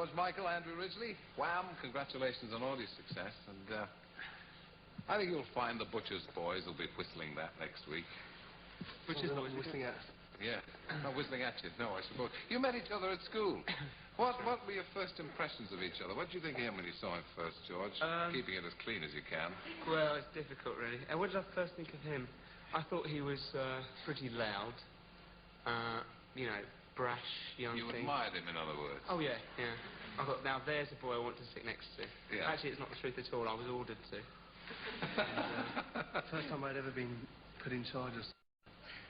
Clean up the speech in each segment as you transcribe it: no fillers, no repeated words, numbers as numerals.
George Michael, Andrew Ridgely, Wham, congratulations on all your success, and I think you'll find the Butcher's Boys will be whistling that next week. Butcher's Boys whistling at us? Yeah, not whistling at you, no, I suppose. You met each other at school. What were your first impressions of each other? What did you think of him when you saw him first, George? Keeping it as clean as you can. Well, it's difficult, really. And what did I first think of him? I thought he was pretty loud. You know, brash, young thing. You admired him, in other words? Oh, yeah, yeah. I thought, now there's a boy I want to sit next to. Yeah. Actually, it's not the truth at all. I was ordered to. And, first time I'd ever been put in charge of...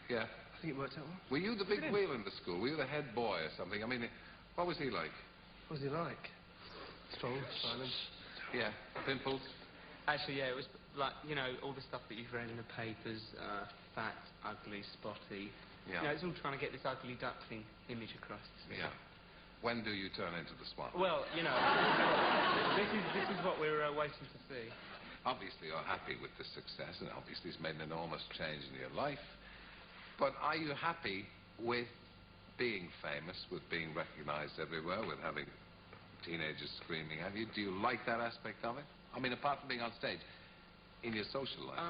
Yeah. I think it worked out well. Were you the big wheel in the school? Were you the head boy or something? I mean, what was he like? What was he like? Strong, silent. Yeah. Pimples? Actually, yeah, it was like, you know, all the stuff that you've read in the papers, fat, ugly, spotty. Yeah. You know, it's all trying to get this ugly duckling image across. Yeah. When do you turn into the spot? Well, you know, this is what we're waiting to see. Obviously, you're happy with the success, and obviously it's made an enormous change in your life. But are you happy with being famous, with being recognized everywhere, with having teenagers screaming at you? Do you like that aspect of it? I mean, apart from being on stage, in your social life?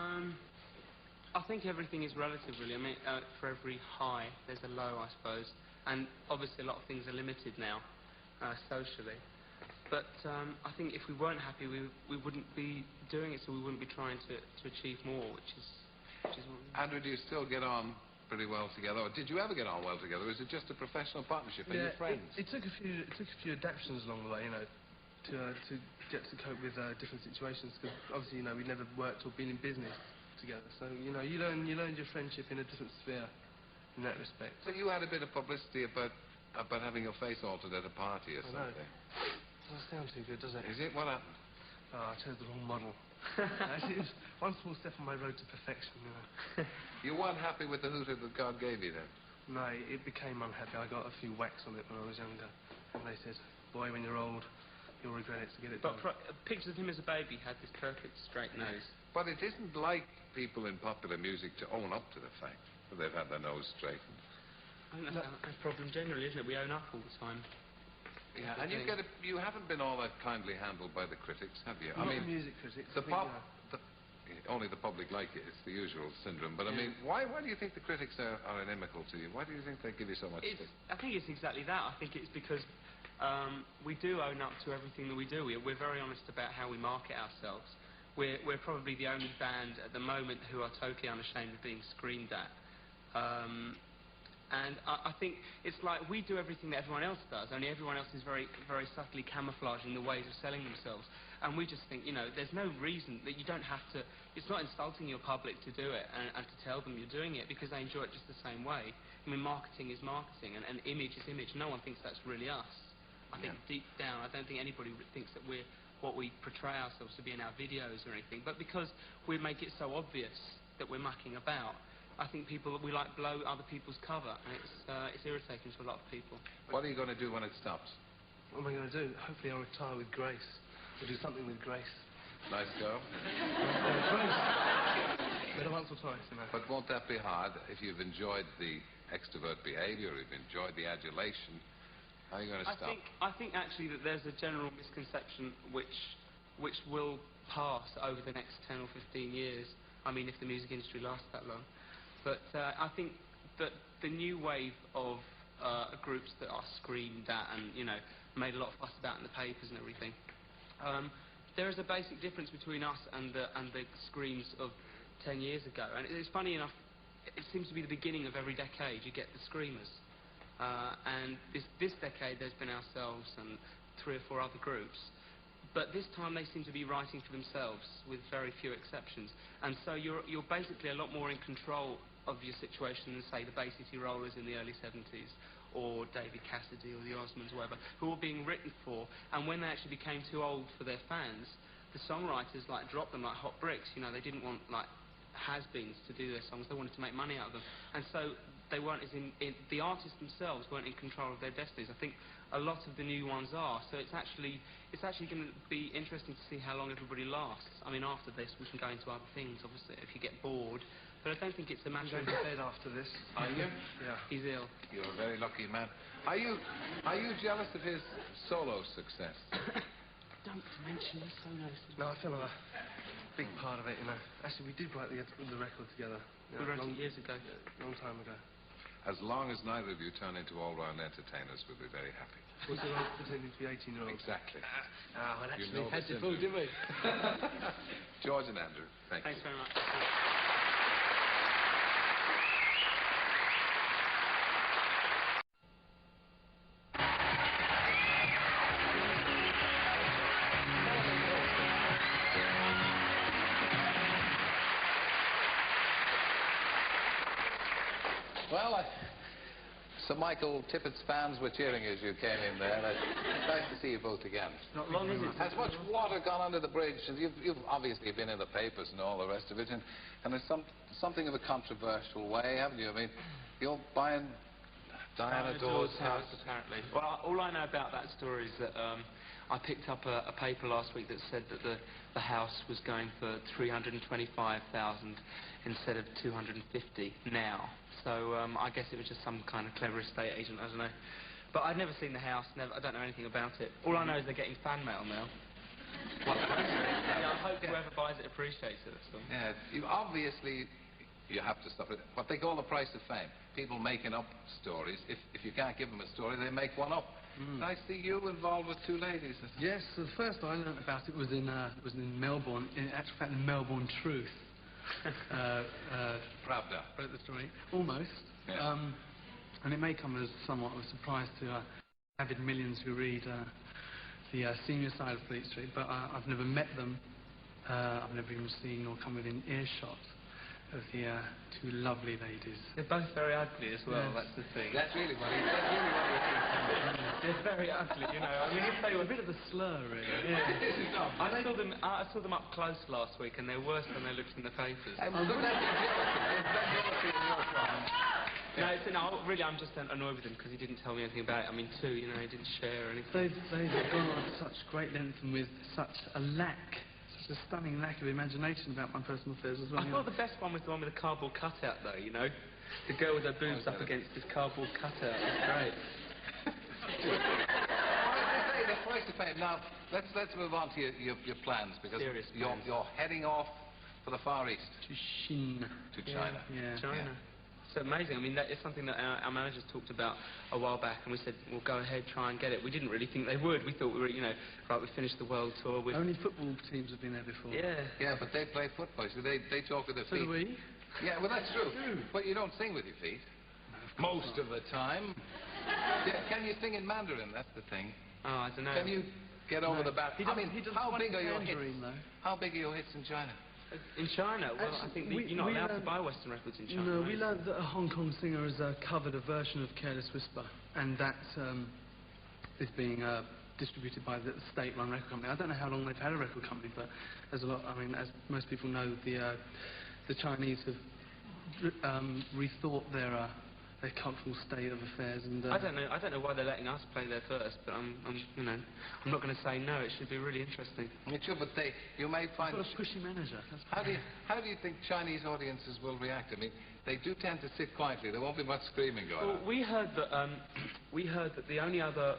I think everything is relative, really. I mean, for every high, there's a low, I suppose. And obviously a lot of things are limited now, socially. But I think if we weren't happy, we wouldn't be doing it, so we wouldn't be trying to achieve more, which is what Andrew, do you still get on pretty well together, or did you ever get on well together? Is it just a professional partnership? And your friends? It took a few adaptations along the way, you know, to get to cope with different situations. Because obviously, you know, we never worked or been in business together, so you know, you learn your friendship in a different sphere in that respect. So you had a bit of publicity about having your face altered at a party or something. Doesn't sound too good, does it? Is it? What happened? Oh, I chose the wrong model. Actually, it was one small step on my road to perfection, you know. You weren't happy with the hooter that God gave you then? No, it became unhappy. I got a few whacks on it when I was younger, and they said, boy, when you're old, you'll regret it to get it done. But pictures of him as a baby had this perfect straight nose. But it isn't like people in popular music to own up to the fact that they've had their nose straightened. I think that's a problem generally, isn't it? We own up all the time. Yeah, and you haven't been all that kindly handled by the critics, have you? Not the music critics. Only the public like it. It's the usual syndrome. But I mean, why do you think the critics are inimical to you? Why do you think they give you so much stick? I think it's exactly that. I think it's because we do own up to everything that we do. We're very honest about how we market ourselves. We're probably the only band at the moment who are totally unashamed of being screamed at. And I think it's like we do everything that everyone else does, only everyone else is very, very subtly camouflaging the ways of selling themselves. And we just think, you know, there's no reason that you don't have to... It's not insulting your public to do it and to tell them you're doing it because they enjoy it just the same way. I mean, marketing is marketing and image is image. No one thinks that's really us. I think deep down, I don't think anybody thinks that we're what we portray ourselves to be in our videos or anything. But because we make it so obvious that we're mucking about, I think we like blow other people's cover, and it's irritating to a lot of people. What are you going to do when it stops? What am I going to do? Hopefully I'll retire with grace. Or do something with grace. Nice go. Better once or twice, you know. But won't that be hard if you've enjoyed the extrovert behaviour, you've enjoyed the adulation? How are you going to stop? I think actually that there's a general misconception which will pass over the next 10 or 15 years. I mean, if the music industry lasts that long. But I think that the new wave of groups that are screamed at and, you know, made a lot of fuss about in the papers and everything, there is a basic difference between us and the screams of 10 years ago. And it's funny enough, it seems to be the beginning of every decade you get the screamers. And this decade there's been ourselves and 3 or 4 other groups. But this time they seem to be writing for themselves, with very few exceptions. And so you're basically a lot more in control of your situation than, say, the Bay City Rollers in the early 70s, or David Cassidy or the Osmonds, or whatever, who were being written for. And when they actually became too old for their fans, the songwriters, like, dropped them like hot bricks. You know, they didn't want, like, has-beens to do their songs. They wanted to make money out of them. And so they weren't the artists themselves weren't in control of their destinies. I think a lot of the new ones are. So it's actually going to be interesting to see how long everybody lasts. I mean, after this, we can go into other things, obviously, if you get bored. But I don't think it's a matter I'm of... going to bed after this. Are you? Yeah. He's ill. You're a very lucky man. Are you jealous of his solo success? Don't mention the solos. No, I feel like a big part of it, you know. Actually, we did write the record together. We wrote it years ago. A long time ago. As long as neither of you turn into all-round entertainers, we'll be very happy. Was it like pretending to be 18-year-olds? Exactly. Well, You actually, know had the to fool, didn't we? George and Andrew, thank you. Thanks very much. Well, Sir Michael Tippett's fans were cheering as you came in there. It's nice to see you both again. Not long, is it? Has much water gone under the bridge? And you've obviously been in the papers and all the rest of it, and it's something of a controversial way, haven't you? I mean, you're buying Diana Dawes' house. Apparently. Well, all I know about that story is that I picked up a paper last week that said that the house was going for $325,000 instead of $250 now. So I guess it was just some kind of clever estate agent, I don't know. But I'd never seen the house, I don't know anything about it. All I know is they're getting fan mail now. Yeah, I hope whoever buys it appreciates it. So. Yeah, you have to stop it. What they call the price of fame. People making up stories. If you can't give them a story, they make one up. I see you involved with two ladies. Yes, so the first I learnt about it was in Melbourne, in actual fact in Melbourne Truth. Pravda. Wrote the story. Almost. Yeah. And it may come as somewhat of a surprise to avid millions who read the senior side of Fleet Street, but I've never met them. I've never even seen or come within earshot of the two lovely ladies. They're both very ugly as well, Yes. that's the thing. That's really what he said. They're very ugly, you know. I mean, if they were... A bit of a slur, really. Yeah. I saw them up close last week, and they're worse than they looked in the papers. Could that be jealousy? Is that jealousy on your part? No, really, I'm just annoyed with him because he didn't tell me anything about it. I mean, too, you know, he didn't share anything. They've gone on such great length and with such a stunning lack of imagination about my personal affairs as well. I thought the best one was the one with the cardboard cutout, though, you know? The girl with her boobs up against this cardboard cutout. It was great. The price of fame. Now, let's move on to your plans, because you're heading off for the Far East. To Shin. To China. Yeah. China. It's amazing. I mean, that is something that our managers talked about a while back, and we said, we'll go ahead, try and get it. We didn't really think they would. We thought we were, you know, right, we finished the world tour. Only football teams have been there before. Yeah. Yeah, but they play football, so they talk with their So feet. do we. Yeah, well, that's true. But you don't sing with your feet. Most of the time. Yeah, can you sing in Mandarin? That's the thing. Oh, I don't know. Can you get over the bat? I mean, how big are your hits? Though. How big are your hits in China? In China? Well, Actually, I think you're not allowed to buy Western records in China. No, right? we learned that a Hong Kong singer has covered a version of Careless Whisper, and that is being distributed by the state-run record company. I don't know how long they've had a record company, but there's a lot. I mean, as most people know, the Chinese have rethought their cultural state of affairs, and I don't know why they're letting us play there first, but I'm not going to say no. It should be really interesting. It should, but you may find. Got a pushy manager. That's How do you think Chinese audiences will react? I mean, they do tend to sit quietly. There won't be much screaming going on. Well, we heard that the only other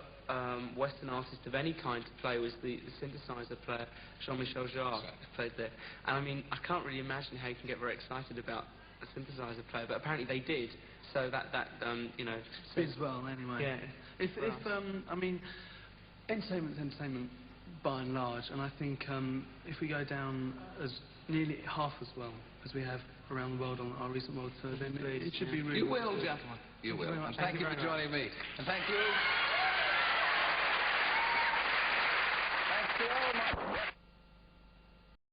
Western artist of any kind to play was the synthesizer player Jean-Michel Jarre, who played there. And I mean, I can't really imagine how you can get very excited about a synthesizer player, but apparently they did. So that you know, speeds well anyway. Yeah. I mean, entertainment's entertainment by and large, and I think if we go down as nearly half as well as we have around the world on our recent world tour, then it should be really. You will, gentlemen. You will. And thank you for joining me. And thank you. Thank you all.